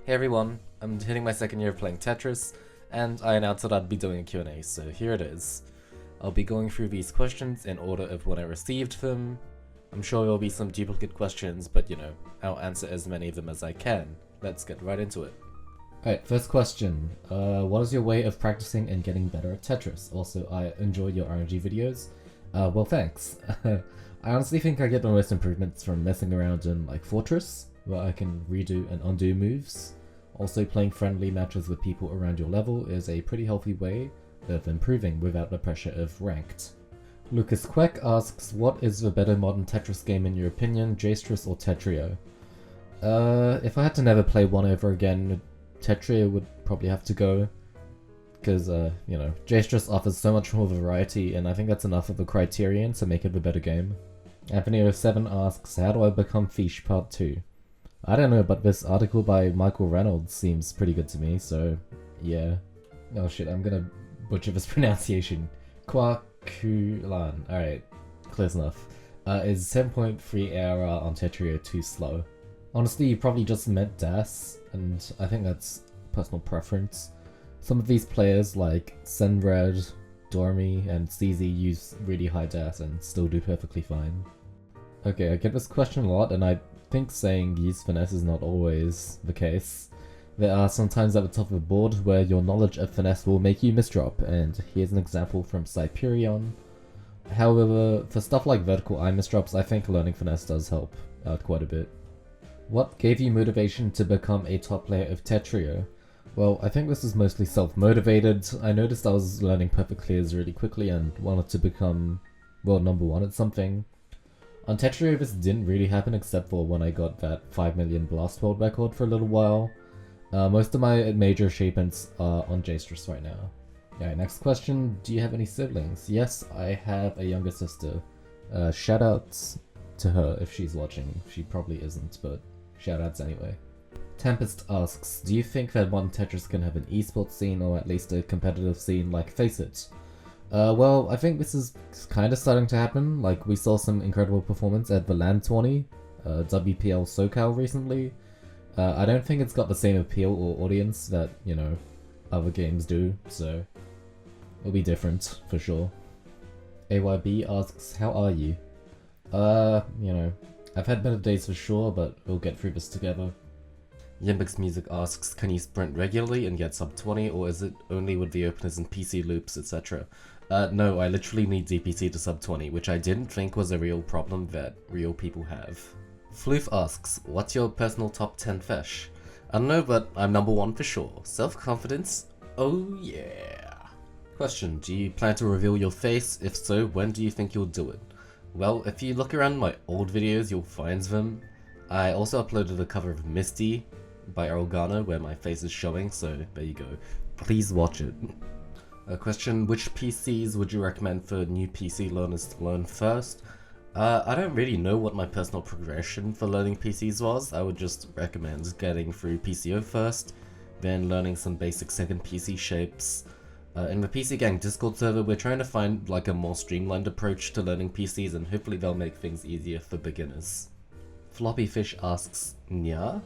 Hey everyone, I'm hitting my second year of playing Tetris, and I announced that I'd be doing a Q&A, so here it is. I'll be going through these questions in order of when I received them. I'm sure there'll be some duplicate questions, but you know, I'll answer as many of them as I can. Let's get right into it. Alright, first question. What is your way of practicing and getting better at Tetris? Also, I enjoy your RNG videos. Well thanks. I honestly think I get the most improvements from messing around in like Fortress, where I can redo and undo moves. Also, playing friendly matches with people around your level is a pretty healthy way of improving without the pressure of ranked. Lucas Queck asks, what is the better modern Tetris game in your opinion, Jastris or Tetrio? If I had to never play one over again, Tetrio would probably have to go. Because, you know, Jastris offers so much more variety, and I think that's enough of a criterion to make it a better game. Anthony07 asks, how do I become Fish Part 2? I don't know, but this article by Michael Reynolds seems pretty good to me, so yeah. Oh shit, I'm gonna butcher this pronunciation. Kwakulan. Alright, close enough. Is 7.3 ARR on Tetrio too slow? Honestly, you probably just meant DAS, and I think that's personal preference. Some of these players like Senred, Dormy, and CZ use really high DAS and still do perfectly fine. Okay, I get this question a lot, and I think saying use finesse is not always the case. There are some times at the top of the board where your knowledge of finesse will make you misdrop, and here's an example from Cyperion. However, for stuff like vertical eye misdrops, I think learning finesse does help out quite a bit. What gave you motivation to become a top player of Tetrio? Well, I think this is mostly self-motivated. I noticed I was learning perfect clears really quickly and wanted to become world number 1 at something. On Tetrio, this didn't really happen except for when I got that 5 million blast world record for a little while. Most of my major achievements are on Jastris right now. Alright, next question. Do you have any siblings? Yes, I have a younger sister. Shoutouts to her if she's watching. She probably isn't, but shoutouts anyway. Tempest asks, do you think that modern Tetris can have an esports scene or at least a competitive scene like Face It? Well, I think this is kind of starting to happen. Like, we saw some incredible performance at the LAN 20, WPL SoCal recently. I don't think it's got the same appeal or audience that, you know, other games do, so it'll be different, for sure. AYB asks, how are you? You know, I've had better days for sure, but we'll get through this together. Yimbix Music asks, can you sprint regularly and get sub 20, or is it only with the openers and PC loops, etc.? No, I literally need DPC to sub 20, which I didn't think was a real problem that real people have. Floof asks, what's your personal top 10 fish? I don't know, but I'm number 1 for sure. Self-confidence? Oh yeah. Question, do you plan to reveal your face? If so, when do you think you'll do it? Well, if you look around my old videos, you'll find them. I also uploaded a cover of Misty by Organa where my face is showing, so there you go. Please watch it. A question, which PCs would you recommend for new PC learners to learn first? I don't really know what my personal progression for learning PCs was. I would just recommend getting through PCO first, then learning some basic second PC shapes. In the PC Gang Discord server, we're trying to find like a more streamlined approach to learning PCs, and hopefully they'll make things easier for beginners. Floppy Fish asks, Nya?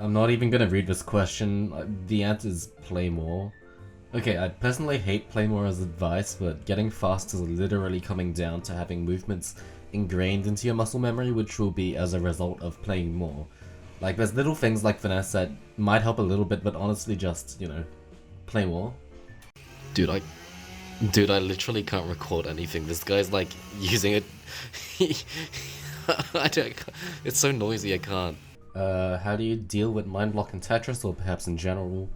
I'm not even gonna read this question. The answer is play more. Okay, I personally hate play more as advice, but getting fast is literally coming down to having movements ingrained into your muscle memory, which will be as a result of playing more. Like, there's little things like finesse that might help a little bit, but honestly just, you know, play more. Dude, I literally can't record anything. This guy's like using it. It's so noisy, I can't. How do you deal with mind block in Tetris, or perhaps in general?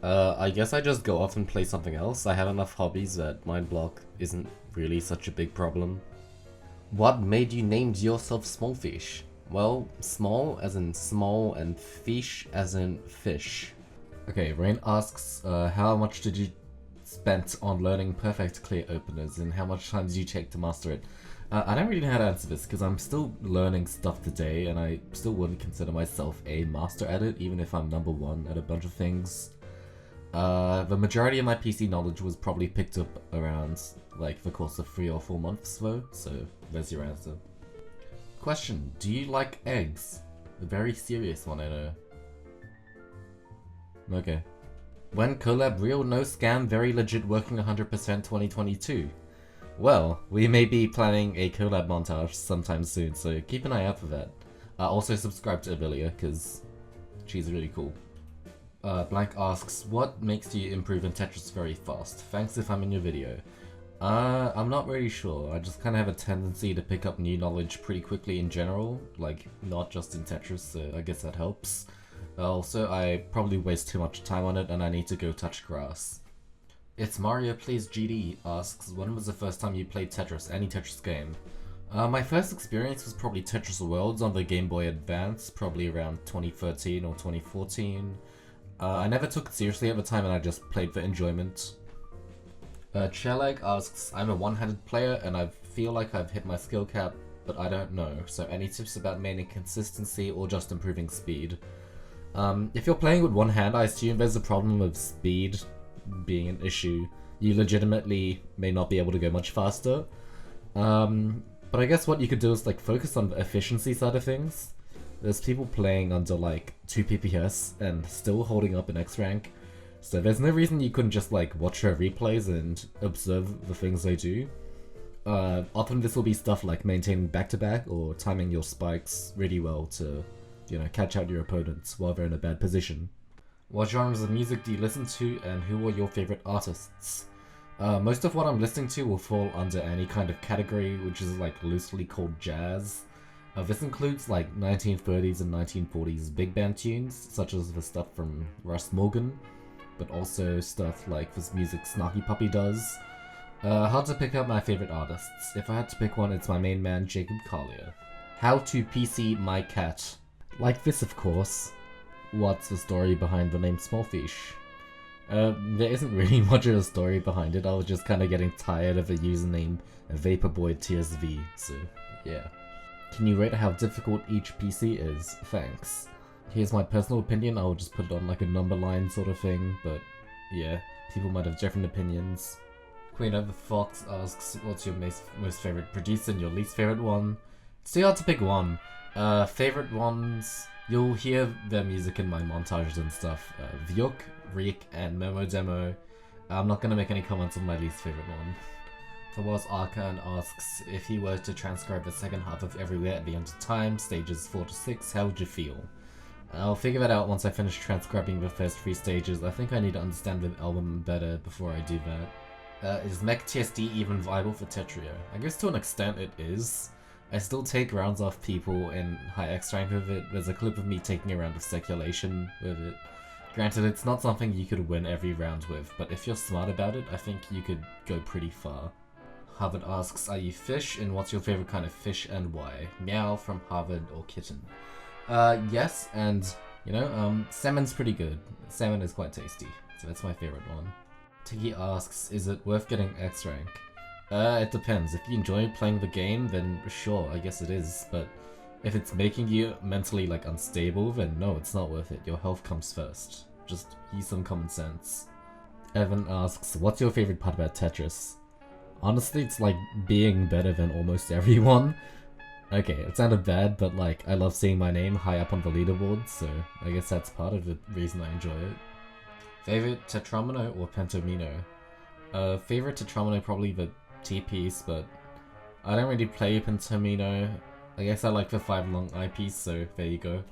I guess I just go off and play something else. I have enough hobbies that mind block isn't really such a big problem. What made you name yourself smolfeesh? Well, small as in small and fish as in fish. Okay, Rain asks, how much did you spend on learning perfect clear openers, and how much time did you take to master it? I don't really know how to answer this, because I'm still learning stuff today, and I still wouldn't consider myself a master at it, even if I'm number 1 at a bunch of things. The majority of my PC knowledge was probably picked up around, like, the course of 3 or 4 months, though, so there's your answer. Question, do you like eggs? A very serious one, I know. Okay. When collab real, no scam, very legit, working 100% 2022? Well, we may be planning a collab montage sometime soon, so keep an eye out for that. Also subscribe to Abilia, because she's really cool. Blank asks, what makes you improve in Tetris very fast? Thanks if I'm in your video. I'm not really sure. I just kind of have a tendency to pick up new knowledge pretty quickly in general, like, not just in Tetris, so I guess that helps. Also, I probably waste too much time on it and I need to go touch grass. It's Mario Plays GD asks, when was the first time you played Tetris, any Tetris game? My first experience was probably Tetris Worlds on the Game Boy Advance, probably around 2013 or 2014. I never took it seriously at the time and I just played for enjoyment. Chelag asks, I'm a one-handed player and I feel like I've hit my skill cap, but I don't know, so any tips about maintaining consistency or just improving speed? If you're playing with one hand, I assume there's a problem of speed being an issue. You legitimately may not be able to go much faster. But I guess what you could do is like focus on the efficiency side of things. There's people playing under like 2 PPS and still holding up in X rank. So there's no reason you couldn't just like watch her replays and observe the things they do. Often this will be stuff like maintaining back-to-back or timing your spikes really well to, you know, catch out your opponents while they're in a bad position. What genres of music do you listen to and who are your favorite artists? Most of what I'm listening to will fall under any kind of category, which is like loosely called jazz. This includes like 1930s and 1940s big band tunes, such as the stuff from Russ Morgan, but also stuff like this music Snarky Puppy does. Hard to pick out my favorite artists. If I had to pick one, it's my main man, Jacob Collier. How to PC my cat. Like this, of course. What's the story behind the name smolfeesh? There isn't really much of a story behind it. I was just kind of getting tired of the username VaporboyTSV, so yeah. Can you rate how difficult each PC is? Thanks. Here's my personal opinion, I'll just put it on like a number line sort of thing, but yeah, people might have different opinions. Queen of the Fox asks, what's your most favorite producer and your least favorite one? It's too hard to pick one. Favorite ones, you'll hear their music in my montages and stuff. Vyuk, Reek, and Momo Demo. I'm not gonna make any comments on my least favorite one. Tawaz Arkan asks, if he were to transcribe the second half of Everywhere at the end of time, stages 4 to 6, how would you feel? I'll figure that out once I finish transcribing the first 3 stages. I think I need to understand the album better before I do that. Is Mech TSD even viable for Tetrio? I guess to an extent it is. I still take rounds off people in high X rank with it. There's a clip of me taking a round of speculation with it. Granted, it's not something you could win every round with, but if you're smart about it, I think you could go pretty far. Harvard asks, are you fish, and what's your favorite kind of fish and why? Meow from Harvard or Kitten. Yes, and, you know, salmon's pretty good. Salmon is quite tasty, so that's my favorite one. Tiggy asks, is it worth getting X rank? It depends. If you enjoy playing the game, then sure, I guess it is, but if it's making you mentally, like, unstable, then no, it's not worth it. Your health comes first. Just use some common sense. Evan asks, what's your favorite part about Tetris? Honestly, it's like being better than almost everyone. Okay, it sounded bad, but like, I love seeing my name high up on the leaderboard, so I guess that's part of the reason I enjoy it. Favorite Tetromino or Pentomino? Favorite Tetromino probably the T-piece, but I don't really play Pentomino. I guess I like the 5 long eyepiece, so there you go.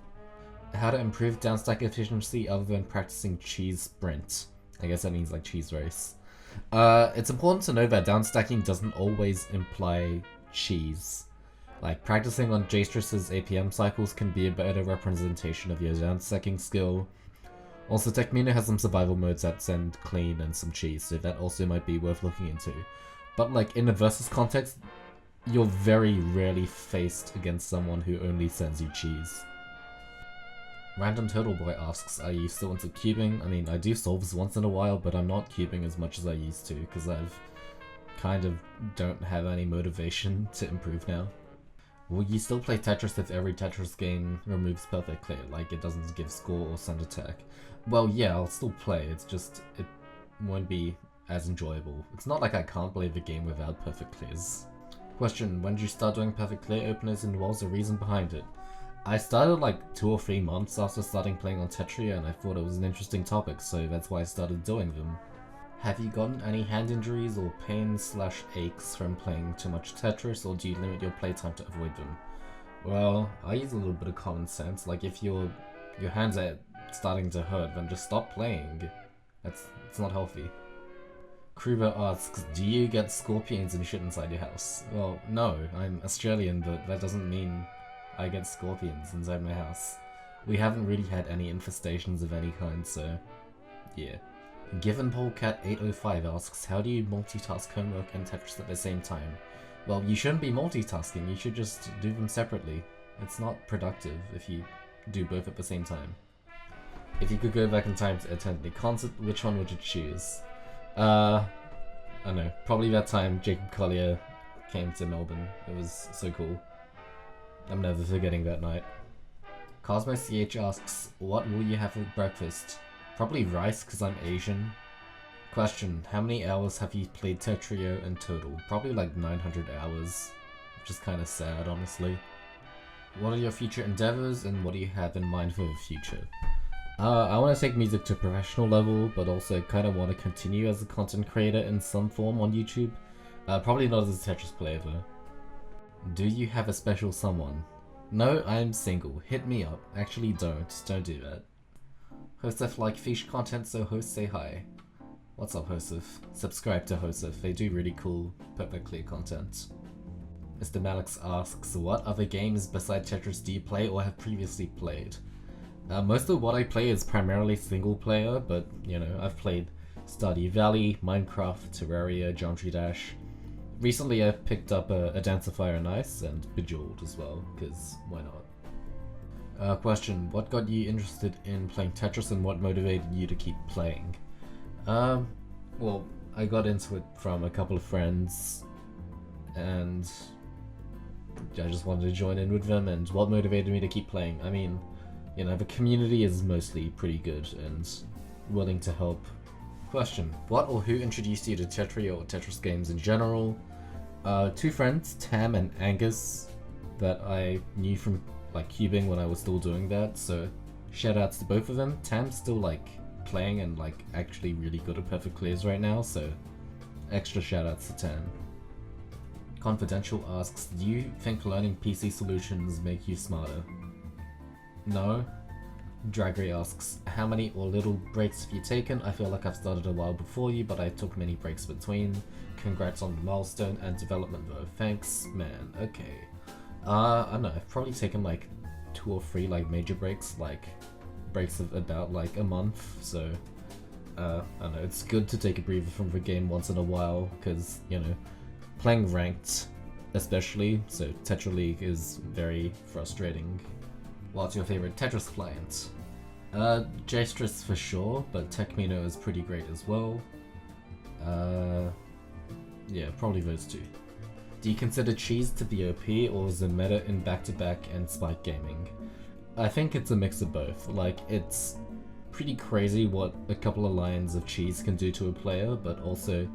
How to improve downstack efficiency other than practicing cheese sprint. I guess that means like cheese race. It's important to know that downstacking doesn't always imply cheese. Like, practicing on Jastrus's APM cycles can be a better representation of your downstacking skill. Also, Techmino has some survival modes that send clean and some cheese, so that also might be worth looking into. But like, in a versus context, you're very rarely faced against someone who only sends you cheese. Random Turtle Boy asks, are you still into cubing? I mean, I do solves once in a while, but I'm not cubing as much as I used to, because I've kind of don't have any motivation to improve now. Will you still play Tetris if every Tetris game removes perfect clear, like it doesn't give score or send attack? Well, yeah, I'll still play, it's just, it won't be as enjoyable. It's not like I can't play the game without perfect clears. Question, when did you start doing perfect clear openers and what was the reason behind it? I started like 2 or 3 months after starting playing on Tetrio and I thought it was an interesting topic, so that's why I started doing them. Have you gotten any hand injuries or pain/aches from playing too much Tetris, or do you limit your playtime to avoid them? Well, I use a little bit of common sense, like if your hands are starting to hurt, then just stop playing. It's not healthy. Kruber asks, do you get scorpions and shit inside your house? Well, no, I'm Australian, but that doesn't mean I get scorpions inside my house. We haven't really had any infestations of any kind, so yeah. Given Polecat805 asks, how do you multitask homework and Tetris at the same time? Well, you shouldn't be multitasking, you should just do them separately. It's not productive if you do both at the same time. If you could go back in time to attend a concert, which one would you choose? I don't know, probably that time Jacob Collier came to Melbourne. It was so cool. I'm never forgetting that night. CosmoCH asks, what will you have for breakfast? Probably rice, because I'm Asian. Question, how many hours have you played Tetrio in total? Probably like 900 hours, which is kind of sad, honestly. What are your future endeavors, and what do you have in mind for the future? I want to take music to a professional level, but also kind of want to continue as a content creator in some form on YouTube. Probably not as a Tetris player though. Do you have a special someone? No, I'm single. Hit me up. Actually don't do that. Hosef like fish content, so host say hi. What's up, Hosef? Subscribe to Hosef, they do really cool, perfect clear content. Mr. Malix asks, what other games besides Tetris do you play or have previously played? Most of what I play is primarily single player, but you know, I've played Stardew Valley, Minecraft, Terraria, Geometry Dash. Recently I picked up a Dance of Fire and Ice and Bejeweled as well, because why not? Question, what got you interested in playing Tetris and what motivated you to keep playing? Well, I got into it from a couple of friends and I just wanted to join in with them, and what motivated me to keep playing? I mean, you know, the community is mostly pretty good and willing to help. Question, what or who introduced you to Tetrio or Tetris games in general? 2 friends, Tam and Angus, that I knew from like cubing when I was still doing that, so shout outs to both of them. Tam's still like playing and like actually really good at perfect clears right now, so extra shout outs to Tam. Confidential asks, do you think learning PC solutions make you smarter? No. Dragray asks, how many or little breaks have you taken? I feel like I've started a while before you, but I took many breaks between. Congrats on the milestone and development though. Thanks, man. Okay. I don't know, I've probably taken like 2 or 3 like major breaks, like breaks of about like a month, so I don't know, it's good to take a breather from the game once in a while, because, you know, playing ranked especially, so Tetra League is very frustrating. What's your favorite Tetris client? J-Stress for sure, but Techmino is pretty great as well. Yeah, probably those 2. Do you consider cheese to be OP, or is it meta in back-to-back and spike gaming? I think it's a mix of both. Like, it's pretty crazy what a couple of lines of cheese can do to a player, but also,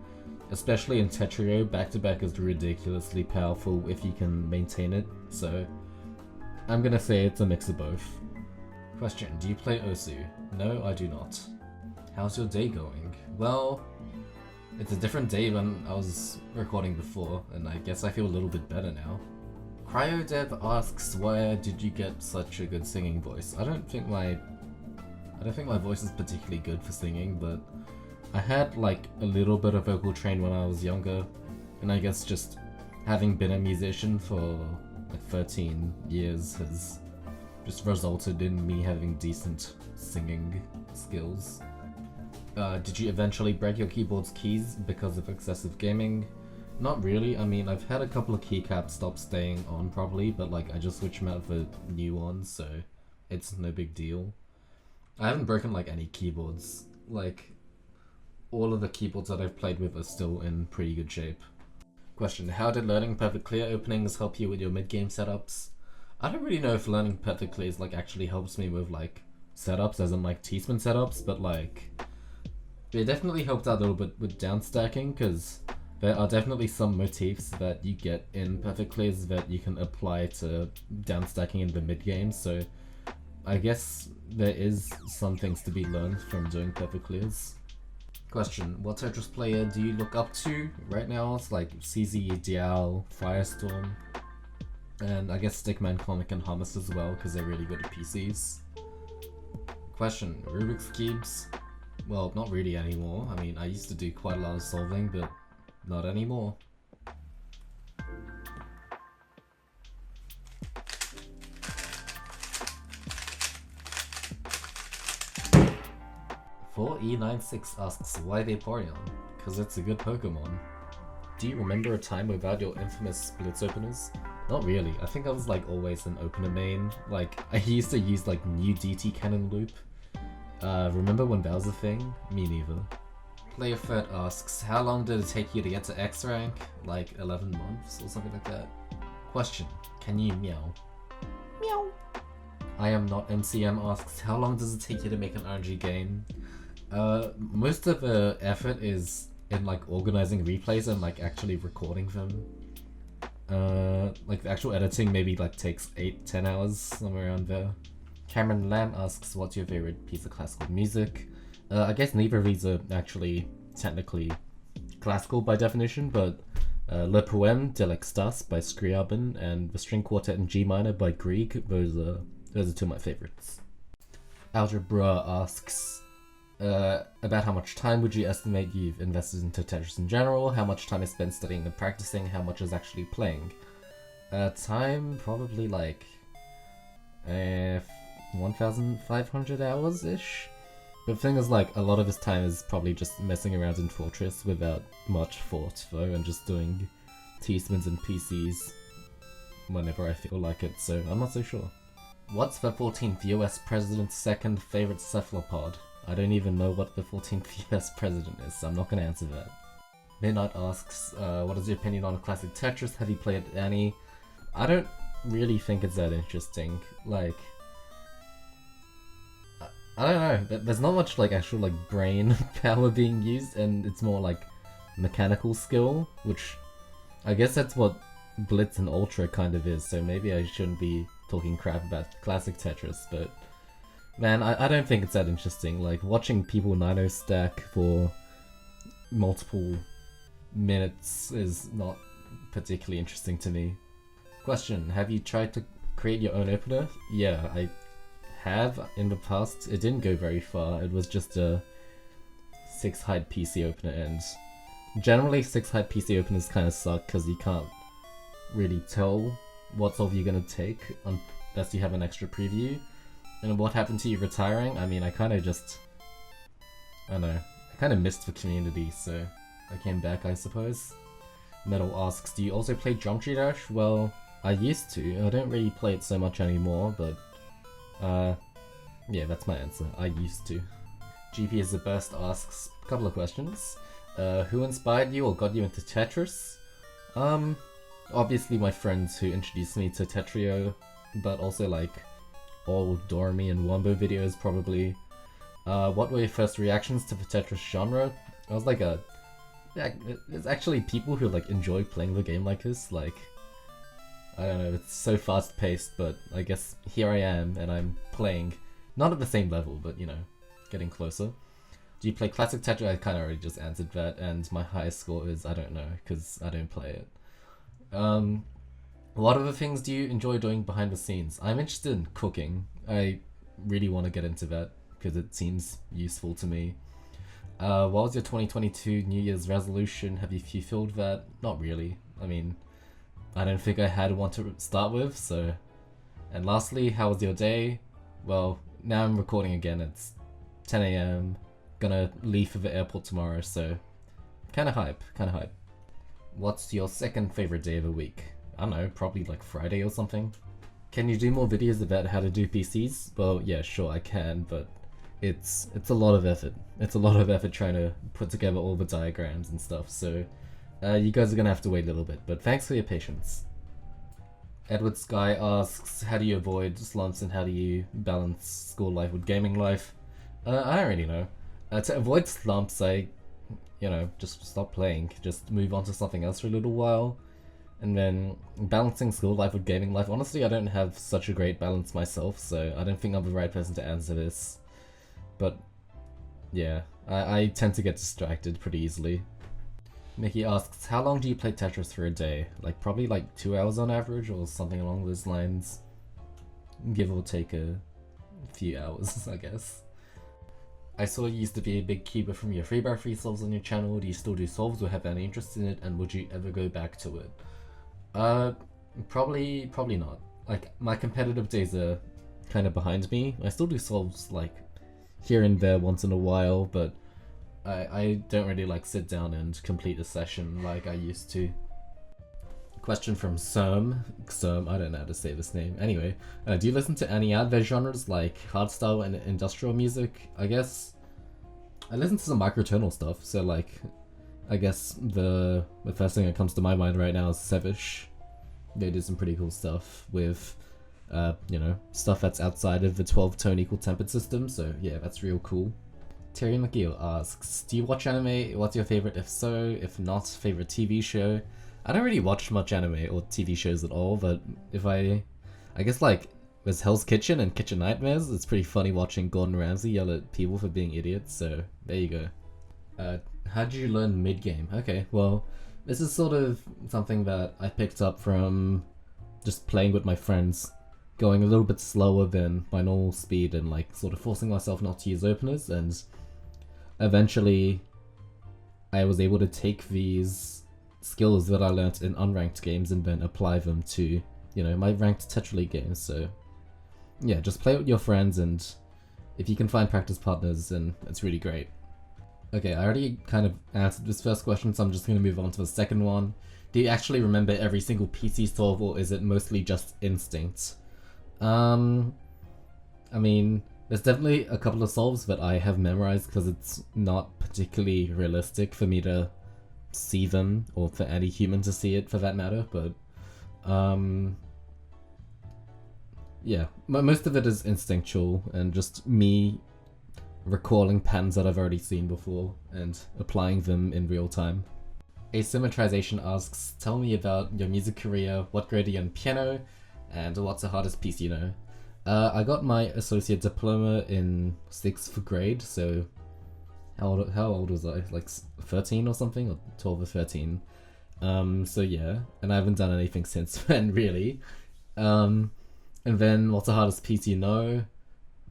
especially in Tetrio, back-to-back is ridiculously powerful if you can maintain it, so I'm gonna say it's a mix of both. Question, do you play Osu? No, I do not. How's your day going? Well, it's a different day than I was recording before, and I guess I feel a little bit better now. CryoDev asks, where did you get such a good singing voice? I don't think my voice is particularly good for singing, but I had like a little bit of vocal train when I was younger, and I guess just having been a musician for like 13 years has just resulted in me having decent singing skills. Did you eventually break your keyboard's keys because of excessive gaming? Not really. I mean, I've had a couple of keycaps stop staying on properly, but like I just switched them out for new ones, so it's no big deal. I haven't broken like any keyboards. Like, all of the keyboards that I've played with are still in pretty good shape. Question, how did learning perfect clear openings help you with your mid-game setups? I don't really know if learning perfect clears like actually helps me with like setups, as in like T-spin setups, but like it definitely helped out a little bit with down stacking, because there are definitely some motifs that you get in perfect clears that you can apply to downstacking in the mid-game, so I guess there is some things to be learned from doing perfect clears. Question, what Tetris player do you look up to right now? It's like CZ, Dial, Firestorm, and I guess Stickman, Comic, and Hummus as well, because they're really good at PCs. Question, Rubik's Cubes? Well, not really anymore. I mean, I used to do quite a lot of solving, but not anymore. E96 asks, why Vaporeon? Because it's a good Pokemon. Do you remember a time without your infamous splits openers? Not really. I think I was like always an opener main. Like, I used to use like new DT cannon loop. Remember when that was a thing? Me neither. PlayerFed asks, how long did it take you to get to X rank? Like 11 months or something like that? Question, can you meow? Meow. I am not MCM asks, how long does it take you to make an RNG game? Most of the effort is in like organizing replays and like actually recording them. Like the actual editing maybe like takes 8-10 hours, somewhere around there. Cameron Lamb asks, what's your favorite piece of classical music? I guess neither of these are actually technically classical by definition, but Le Poème de l'Extase by Scriabin and the String Quartet in G minor by Grieg, those are two of my favorites. Algebra asks, about how much time would you estimate you've invested into Tetris in general, how much time is spent studying and practicing, how much is actually playing. Time, probably like 1,500 hours-ish. But the thing is, like, a lot of this time is probably just messing around in Fortress without much thought though, and just doing T-spins and PCs whenever I feel like it, so I'm not so sure. What's the 14th US President's second favorite cephalopod? I don't even know what the 14th US President is, so I'm not gonna answer that. Midnight asks, what is your opinion on classic Tetris? Have you played any? I don't really think it's that interesting. Like, I don't know, there's not much like actual like brain power being used, and it's more like mechanical skill, which I guess that's what Blitz and Ultra kind of is, so maybe I shouldn't be talking crap about classic Tetris, but man, I don't think it's that interesting. Like, watching people nano stack for multiple minutes is not particularly interesting to me. Question, have you tried to create your own opener? Yeah, I have in the past. It didn't go very far. It was just a 6-hide PC opener, and generally 6-hide PC openers kind of suck because you can't really tell what solve you're gonna take unless you have an extra preview. And what happened to you retiring? I mean, I kind of just, I don't know, I kind of missed the community, so I came back, I suppose. Metal asks, do you also play Geometry Dash? Well, I used to. I don't really play it so much anymore, but yeah, that's my answer. I used to. GP is the best asks a couple of questions. Who inspired you or got you into Tetris? Obviously my friends who introduced me to Tetrio, but also like all Dormy and Wombo videos probably. What were your first reactions to the Tetris genre? I was like there's actually people who like enjoy playing the game like this, like, I don't know, it's so fast paced, but I guess here I am and I'm playing, not at the same level, but you know, getting closer. Do you play classic Tetris? I kind of already just answered that, and my highest score is, I don't know, because I don't play it. What other things do you enjoy doing behind the scenes? I'm interested in cooking. I really want to get into that because it seems useful to me. What was your 2022 New Year's resolution? Have you fulfilled that? Not really. I mean, I don't think I had one to start with, so... And lastly, how was your day? Well, now I'm recording again. It's 10 AM. Gonna leave for the airport tomorrow, so... Kinda hype. What's your second favorite day of the week? I don't know, probably like Friday or something. Can you do more videos about how to do PCs? Well, yeah, sure I can, but it's a lot of effort. It's a lot of effort trying to put together all the diagrams and stuff, so you guys are gonna have to wait a little bit, but thanks for your patience. Edward Sky asks, how do you avoid slumps and how do you balance school life with gaming life? I don't really know. To avoid slumps, I you know, just stop playing, just move on to something else for a little while. And then balancing school life with gaming life, honestly I don't have such a great balance myself, so I don't think I'm the right person to answer this. But yeah, I tend to get distracted pretty easily. Mickey asks, how long do you play Tetris for a day? Like probably like 2 hours on average or something along those lines. Give or take a few hours, I guess. I saw you used to be a big cuber from your 3x3 solves on your channel. Do you still do solves or have any interest in it, and would you ever go back to it? Probably not. Like, my competitive days are kind of behind me. I still do solves, like, here and there once in a while, but I don't really, like, sit down and complete a session like I used to. Question from Serm, I don't know how to say this name. Anyway, do you listen to any other genres like hardstyle and industrial music? I guess I listen to some microtonal stuff, so like I guess the first thing that comes to my mind right now is Sevish. They do some pretty cool stuff with you know, stuff that's outside of the 12-tone equal tempered system, so yeah, that's real cool. Terry McGill asks, do you watch anime? What's your favorite if so? If not, favorite TV show? I don't really watch much anime or TV shows at all, but if I guess like there's Hell's Kitchen and Kitchen Nightmares, it's pretty funny watching Gordon Ramsay yell at people for being idiots, so there you go. How did you learn mid-game? Okay, well, this is sort of something that I picked up from just playing with my friends, going a little bit slower than my normal speed and like sort of forcing myself not to use openers, and eventually I was able to take these skills that I learnt in unranked games and then apply them to, you know, my ranked Tetra League games. So yeah, just play with your friends, and if you can find practice partners, then it's really great. Okay, I already kind of answered this first question, so I'm just going to move on to the second one. Do you actually remember every single PC solve, or is it mostly just instinct? I mean, there's definitely a couple of solves that I have memorized because it's not particularly realistic for me to see them, or for any human to see it for that matter, but yeah, most of it is instinctual and just me recalling patterns that I've already seen before and applying them in real time. Asymmetrization asks, tell me about your music career, what grade are you in piano, and what's the hardest piece you know? I got my associate diploma in 6th grade, so how old was I? Like 13 or something? Or 12 or 13. So yeah, and I haven't done anything since then, really. And then, what's the hardest piece you know?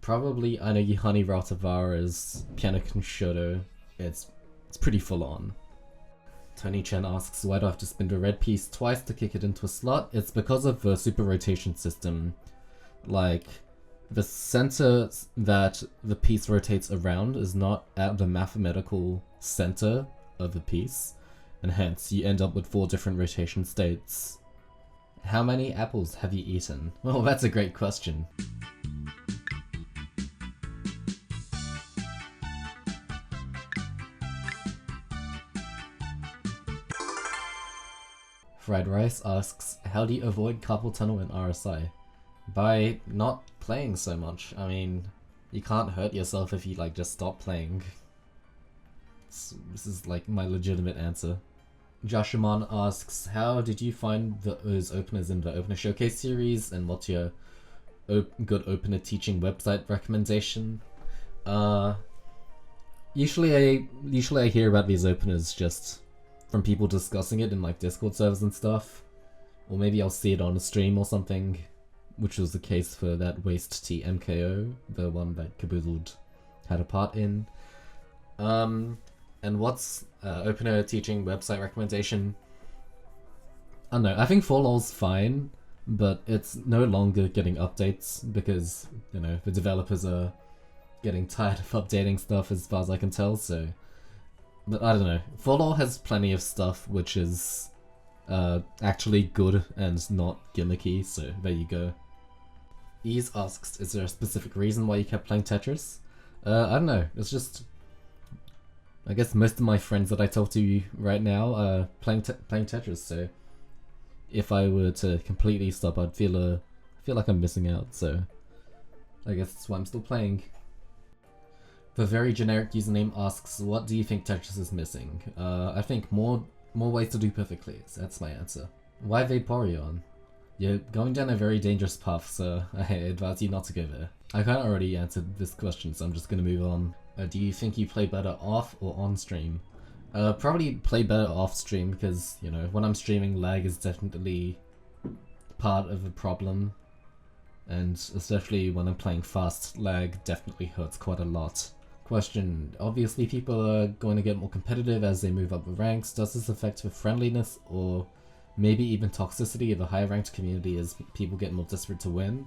Probably I Know You Honey Ratavara's Piano Concerto. It's pretty full on. Tony Chen asks, why do I have to spin the red piece twice to kick it into a slot? It's because of the super rotation system. Like, the center that the piece rotates around is not at the mathematical center of the piece, and hence you end up with 4 different rotation states. How many apples have you eaten? Well, that's a great question. Fried Rice asks, how do you avoid carpal tunnel in RSI? By not playing so much. I mean, you can't hurt yourself if you like just stop playing. This is like my legitimate answer. Joshaman asks, how did you find those openers in the Opener Showcase series, and what's your good opener teaching website recommendation? Usually I hear about these openers just from people discussing it in like Discord servers and stuff, or maybe I'll see it on a stream or something, which was the case for that Waste T MKO, the one that Caboozled had a part in. And what's opener teaching website recommendation? I don't know, I think 4lol's fine, but it's no longer getting updates because, you know, the developers are getting tired of updating stuff as far as I can tell, so... But I don't know, 4lol has plenty of stuff which is actually good and not gimmicky, so there you go. Ease asks, is there a specific reason why you kept playing Tetris? I don't know, it's just... I guess most of my friends that I talk to right now are playing Tetris, so... If I were to completely stop, I'd feel like I'm missing out, so... I guess that's why I'm still playing. The very generic username asks, what do you think Tetris is missing? I think more ways to do perfect clears. That's my answer. Why Vaporeon? You're going down a very dangerous path, so I advise you not to go there. I kinda already answered this question, so I'm just gonna move on. Do you think you play better off or on stream? Probably play better off stream, because, you know, when I'm streaming, lag is definitely part of the problem. And especially when I'm playing fast, lag definitely hurts quite a lot. Question, obviously people are going to get more competitive as they move up the ranks. Does this affect the friendliness or maybe even toxicity of a higher ranked community as people get more desperate to win?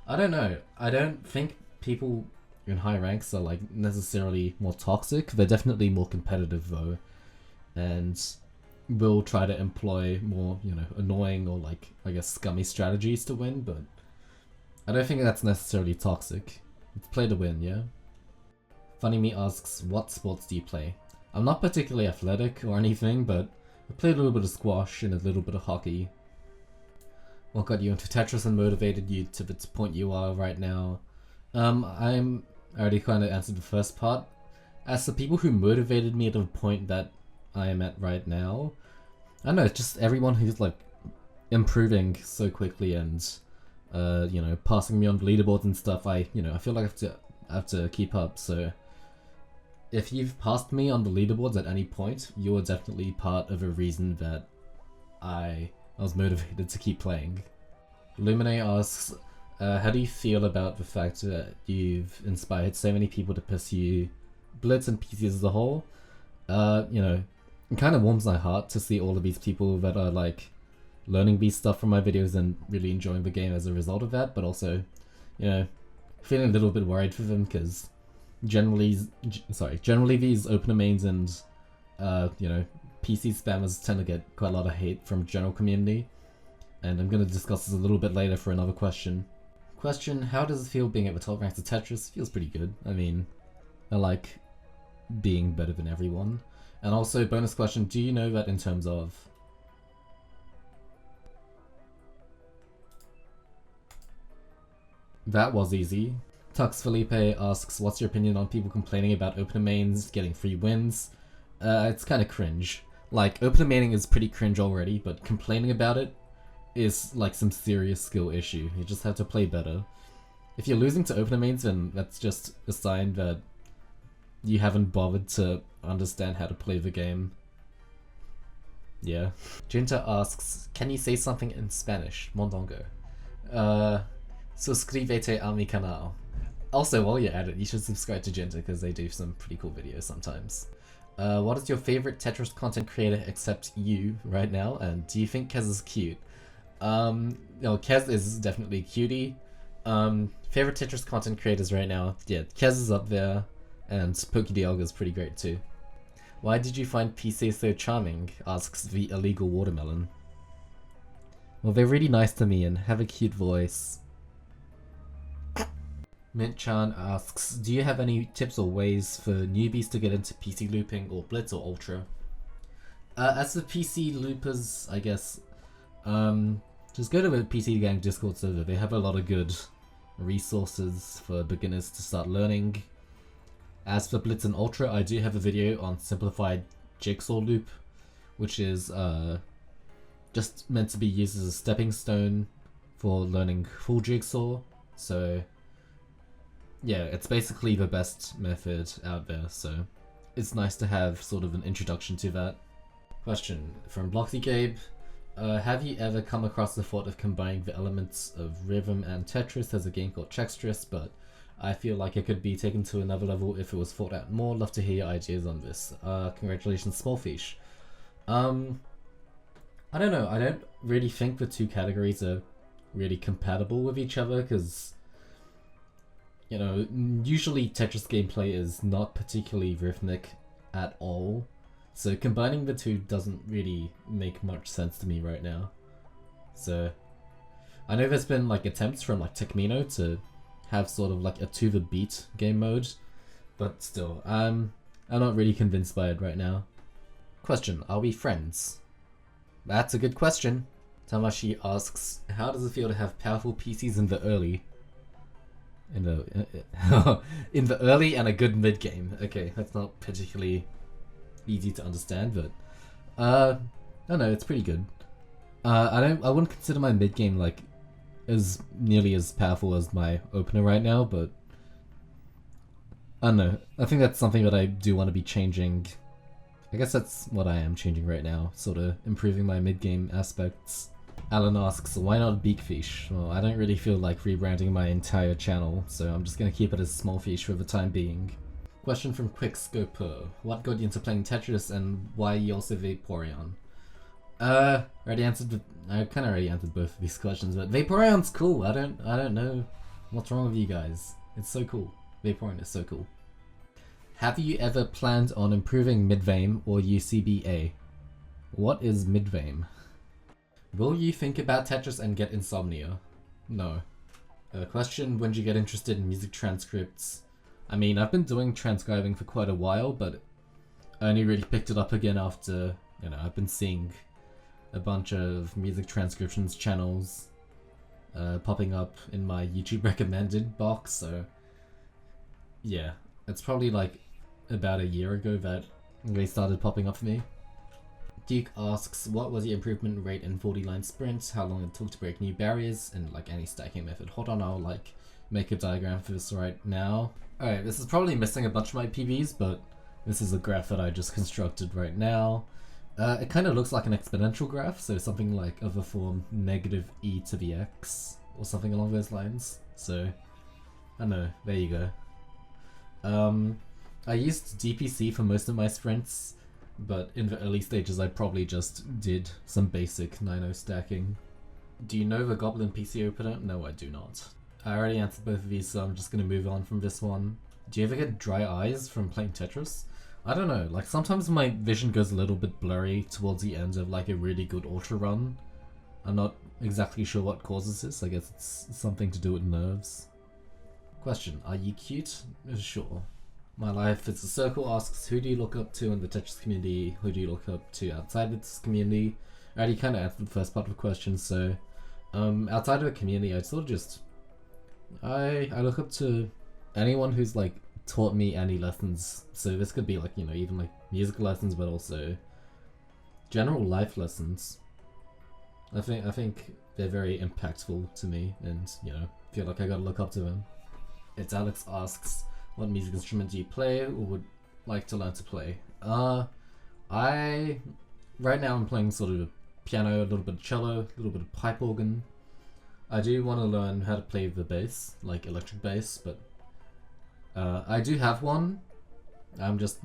I don't know. I don't think people in high ranks are like necessarily more toxic. They're definitely more competitive though, and will try to employ more, you know, annoying or like, I guess, scummy strategies to win, but I don't think that's necessarily toxic. It's play to win, yeah? Funny Me asks, what sports do you play? I'm not particularly athletic or anything, but I play a little bit of squash and a little bit of hockey. What got you into Tetris and motivated you to the point you are right now? I already kind of answered the first part. As the people who motivated me to the point that I am at right now, I don't know, it's just everyone who's like improving so quickly and you know, passing me on leaderboards and stuff. I feel like I have to keep up. So if you've passed me on the leaderboards at any point, you're definitely part of a reason that I was motivated to keep playing. Lumine asks, how do you feel about the fact that you've inspired so many people to pursue Blitz and PCs as a whole? You know, it kind of warms my heart to see all of these people that are like learning these stuff from my videos and really enjoying the game as a result of that, but also, you know, feeling a little bit worried for them because generally these opener mains and you know, PC spammers tend to get quite a lot of hate from general community, and I'm going to discuss this a little bit later for another question. How does it feel being at the top ranks of Tetris? Feels pretty good. I mean, I like being better than everyone. And also, bonus question, do you know that in terms of that was easy. Tux Felipe asks, what's your opinion on people complaining about opener mains getting free wins? It's kind of cringe. Like, opener maining is pretty cringe already, but complaining about it is like some serious skill issue. You just have to play better. If you're losing to opener mains, then that's just a sign that you haven't bothered to understand how to play the game. Yeah. Junta asks, can you say something in Spanish? Mondongo. Suscríbete a mi canal. Also, while you're at it, you should subscribe to Junta because they do some pretty cool videos sometimes. What is your favorite Tetris content creator except you right now? And do you think Kez is cute? No, Kez is definitely a cutie. Favorite Tetris content creators right now? Yeah, Kez is up there, and PokeDialga is pretty great too. Why did you find PC so charming? Asks the illegal watermelon. Well, they're really nice to me and have a cute voice. Mint-chan asks, do you have any tips or ways for newbies to get into PC looping or Blitz or Ultra? As the PC loopers, I guess, just go to the PC Gang Discord server. They have a lot of good resources for beginners to start learning. As for Blitz and Ultra, I do have a video on simplified jigsaw loop, which is just meant to be used as a stepping stone for learning full jigsaw. So yeah, it's basically the best method out there, so it's nice to have sort of an introduction to that. Question from Bloxy Gabe. Have you ever come across the thought of combining the elements of rhythm and Tetris as a game called Checkstress, but I feel like it could be taken to another level if it was thought out more. Love to hear your ideas on this. Congratulations, smolfeesh. I don't know, I don't really think the two categories are really compatible with each other, because, you know, usually Tetris gameplay is not particularly rhythmic at all, so combining the two doesn't really make much sense to me right now. So, I know there's been like attempts from like Techmino to have sort of like a to the beat game mode, but still, I'm not really convinced by it right now. Question, are we friends? That's a good question. Takashi asks, how does it feel to have powerful PCs in the early? in the in the early and a good mid game. Okay, that's not particularly easy to understand, but I don't know, it's pretty good. I wouldn't consider my mid game like as nearly as powerful as my opener right now, but I don't know. I think that's something that I do want to be changing. I guess that's what I am changing right now, sort of improving my mid game aspects. Alan asks, why not Beakfish? Well, I don't really feel like rebranding my entire channel, so I'm just gonna keep it as Smolfeesh for the time being. Question from Quickscoper. What got you into playing Tetris and why you also Vaporeon? I kind of already answered both of these questions, but Vaporeon's cool. I don't know what's wrong with you guys. It's so cool. Vaporeon is so cool. Have you ever planned on improving Midvame or UCBA? What is Midvame? Will you think about Tetris and get insomnia? No. Question, when did you get interested in music transcripts? I mean, I've been doing transcribing for quite a while, but I only really picked it up again after, you know, I've been seeing a bunch of music transcriptions channels popping up in my YouTube recommended box, so yeah, it's probably like about a year ago that they started popping up for me. Duke asks, what was the improvement rate in 40-line sprint? How long it took to break new barriers? And like any stacking method. Hold on, I'll like make a diagram for this right now. Alright, this is probably missing a bunch of my PBs, but this is a graph that I just constructed right now. It kind of looks like an exponential graph, so something like of the form -e to the x, or something along those lines. So, I don't know, there you go. I used DPC for most of my sprints, but in the early stages I probably just did some basic 9-0 stacking. Do you know the Goblin PC opener? No, I do not. I already answered both of these, so I'm just gonna move on from this one. Do you ever get dry eyes from playing Tetris? I don't know, like sometimes my vision goes a little bit blurry towards the end of like a really good ultra run. I'm not exactly sure what causes this, I guess it's something to do with nerves. Question, are you cute? Sure. My Life It's a Circle asks, who do you look up to in the Tetris community? Who do you look up to outside this community? I already kind of answered the first part of the question, so outside of the community, I'd sort of just I look up to anyone who's like taught me any lessons. So this could be like, you know, even like music lessons, but also general life lessons. I think they're very impactful to me, and you know, feel like I gotta look up to them. It's Alex asks, what music instrument do you play or would like to learn to play? Right now I'm playing sort of piano, a little bit of cello, a little bit of pipe organ. I do want to learn how to play the bass, like electric bass, but I do have one. I'm just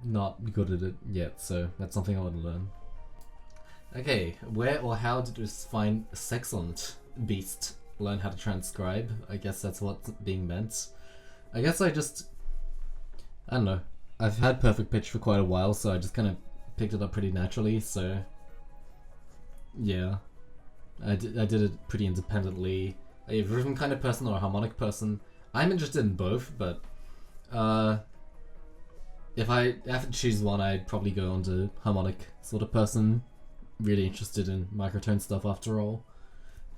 not good at it yet, so that's something I want to learn. Okay, where or how did this fine sexcellent beast learn how to transcribe? I guess that's what's being meant. I guess I don't know. I've had perfect pitch for quite a while, so I just kind of picked it up pretty naturally, so yeah. I did it pretty independently. Are you a rhythm kind of person or a harmonic person? I'm interested in both, but if I have to choose one, I'd probably go on to harmonic sort of person. Really interested in microtone stuff after all.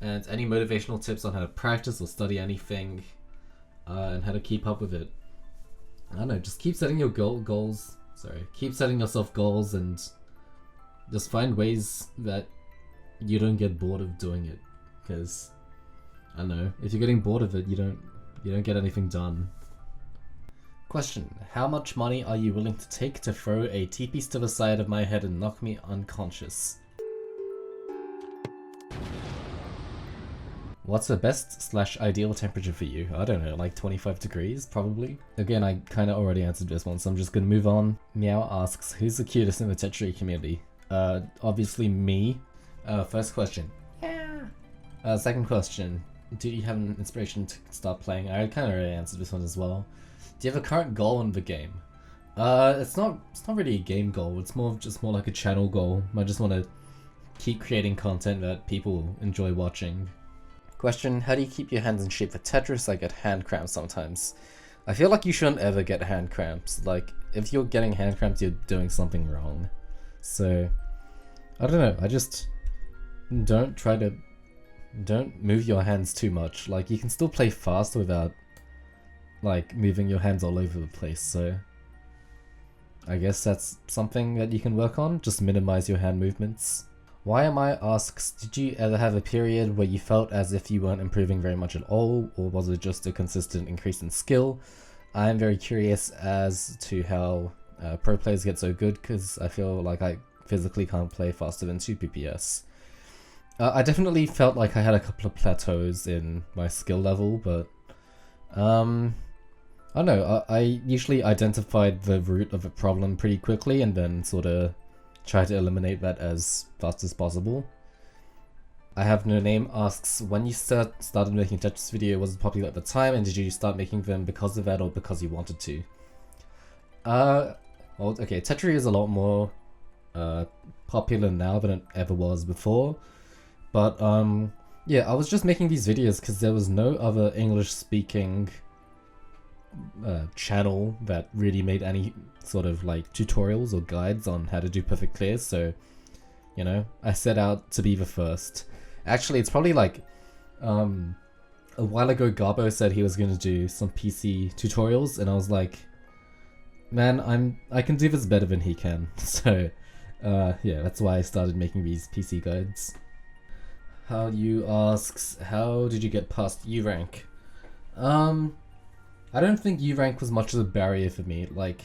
And any motivational tips on how to practice or study anything, and how to keep up with it? I don't know, just keep setting your goals. Keep setting yourself goals and just find ways that you don't get bored of doing it. Because I don't know, if you're getting bored of it, you don't get anything done. Question, how much money are you willing to take to throw a teepiece to the side of my head and knock me unconscious? What's the best/ideal temperature for you? I don't know, like 25 degrees, probably? Again, I kind of already answered this one, so I'm just gonna move on. Meow asks, who's the cutest in the Tetrio community? Obviously me. First question. Yeah. Second question, do you have an inspiration to start playing? I kind of already answered this one as well. Do you have a current goal in the game? It's not really a game goal, it's more like a channel goal. I just want to keep creating content that people enjoy watching. Question, how do you keep your hands in shape for Tetris? I get hand cramps sometimes. I feel like you shouldn't ever get hand cramps. Like, if you're getting hand cramps, you're doing something wrong. So, I don't know, I just don't move your hands too much. Like, you can still play fast without like moving your hands all over the place, so I guess that's something that you can work on, just minimize your hand movements. Why Am I asks, did you ever have a period where you felt as if you weren't improving very much at all, or was it just a consistent increase in skill? I'm very curious as to how pro players get so good, because I feel like I physically can't play faster than 2 PPS. I definitely felt like I had a couple of plateaus in my skill level, but I don't know, I usually identified the root of a problem pretty quickly and then sort of try to eliminate that as fast as possible. I Have No Name asks, when you started making Tetris video, was it popular at the time, and did you start making them because of that or because you wanted to? Well, okay, Tetris is a lot more popular now than it ever was before, but yeah, I was just making these videos because there was no other English-speaking channel that really made any sort of like tutorials or guides on how to do perfect clears, so you know, I set out to be the first. Actually, it's probably like a while ago Garbo said he was going to do some PC tutorials, and I was like, man, I can do this better than he can. So yeah, that's why I started making these PC guides. How you asks, how did you get past U rank? I don't think U rank was much of a barrier for me. Like,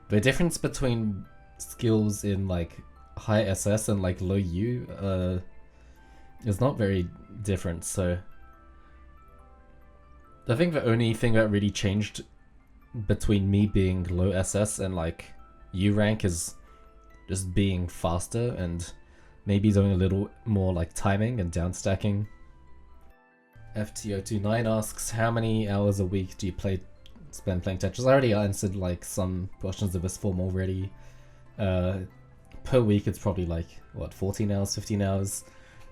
the difference between skills in like high SS and like low U is not very different, so I think the only thing that really changed between me being low SS and like U rank is just being faster and maybe doing a little more like timing and down stacking. FTO29 asks, how many hours a week do you spend playing Tetris? I already answered like some questions of this form already. Per week it's probably like, what, 14 hours, 15 hours?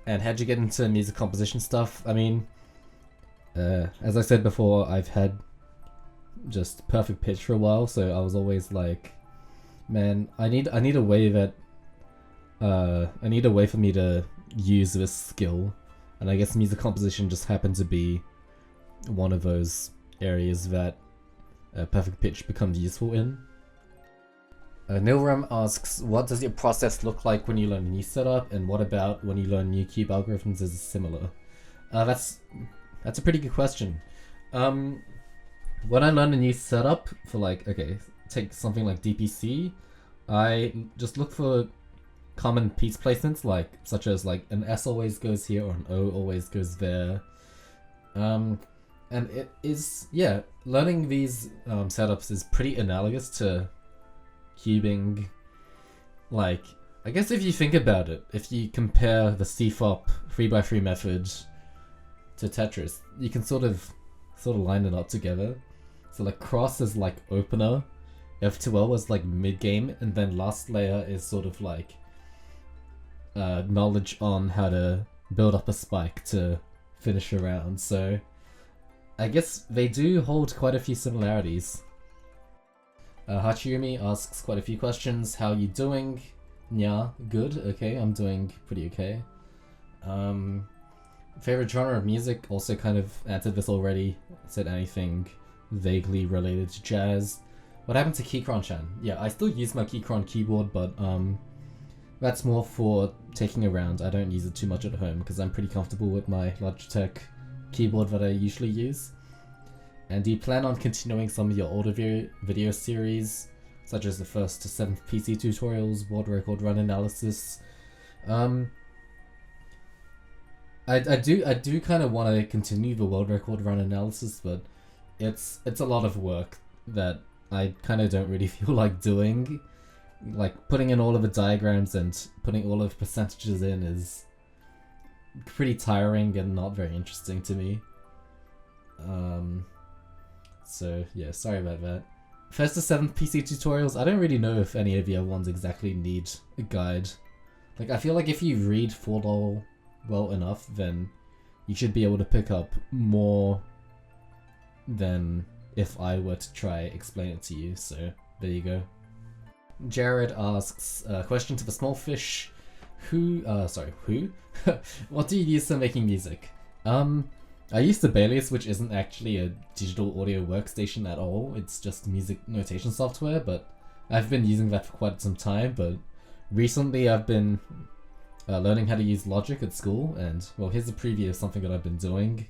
And how'd you get into music composition stuff? I mean, as I said before, I've had just perfect pitch for a while, so I was always like, man, I need a way that I need a way for me to use this skill, and I guess music composition just happened to be one of those areas that perfect pitch becomes useful in. Nilram asks, what does your process look like when you learn a new setup, and what about when you learn new cube algorithms is similar? That's a pretty good question. When I learn a new setup for like, okay, take something like DPC, I just look for common piece placements, like such as like an S always goes here or an O always goes there. And it is, yeah, learning these setups is pretty analogous to cubing. Like, I guess if you think about it, if you compare the CFOP 3x3 method to Tetris, you can sort of line it up together. So like cross is like opener, F2L is like mid game, and then last layer is sort of like knowledge on how to build up a spike to finish a round. So I guess they do hold quite a few similarities. Hachiyumi asks quite a few questions. How you doing? Yeah, good. Okay, I'm doing pretty okay. Favorite genre of music? Also kind of answered this already. Said anything vaguely related to jazz. What happened to Keychron-chan? Yeah, I still use my Keychron keyboard, but that's more for taking around. I don't use it too much at home because I'm pretty comfortable with my Logitech keyboard that I usually use. And do you plan on continuing some of your older video series, such as the 1st to 7th PC tutorials, world record run analysis? I do kind of want to continue the world record run analysis, but it's a lot of work that I kind of don't really feel like doing. Like, putting in all of the diagrams and putting all of the percentages in is pretty tiring and not very interesting to me. So yeah, sorry about that. 1st to 7th PC tutorials, I don't really know if any of the other ones exactly need a guide. Like, I feel like if you read 4LOL well enough, then you should be able to pick up more than if I were to try explain it to you, so there you go. Jared asks, question to the smolfeesh, who? What do you use for making music? I use Sibelius, which isn't actually a digital audio workstation at all. It's just music notation software, but I've been using that for quite some time. But recently I've been learning how to use Logic at school, and well, here's a preview of something that I've been doing.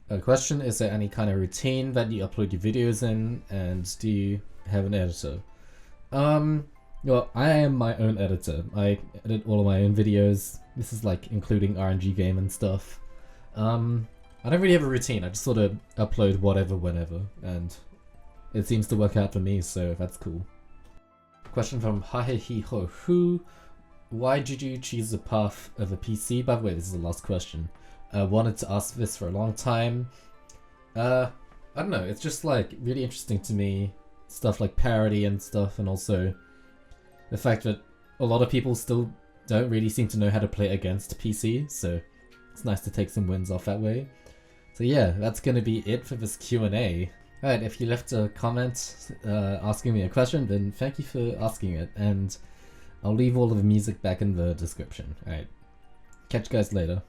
A question: is there any kind of routine that you upload your videos in, and do you have an editor? Well, I am my own editor. I edit all of my own videos. This is like including RNG game and stuff. I don't really have a routine. I just sort of upload whatever, whenever, and it seems to work out for me, so that's cool. Question from Hahehiho. Why did you choose the path of a PC? By the way, this is the last question. I wanted to ask this for a long time. I don't know, it's just like really interesting to me, stuff like parody and stuff, and also the fact that a lot of people still don't really seem to know how to play against PC, so it's nice to take some wins off that way. So yeah, that's gonna be it for this Q&A. Alright, if you left a comment asking me a question, then thank you for asking it, and I'll leave all of the music back in the description. Alright, catch you guys later.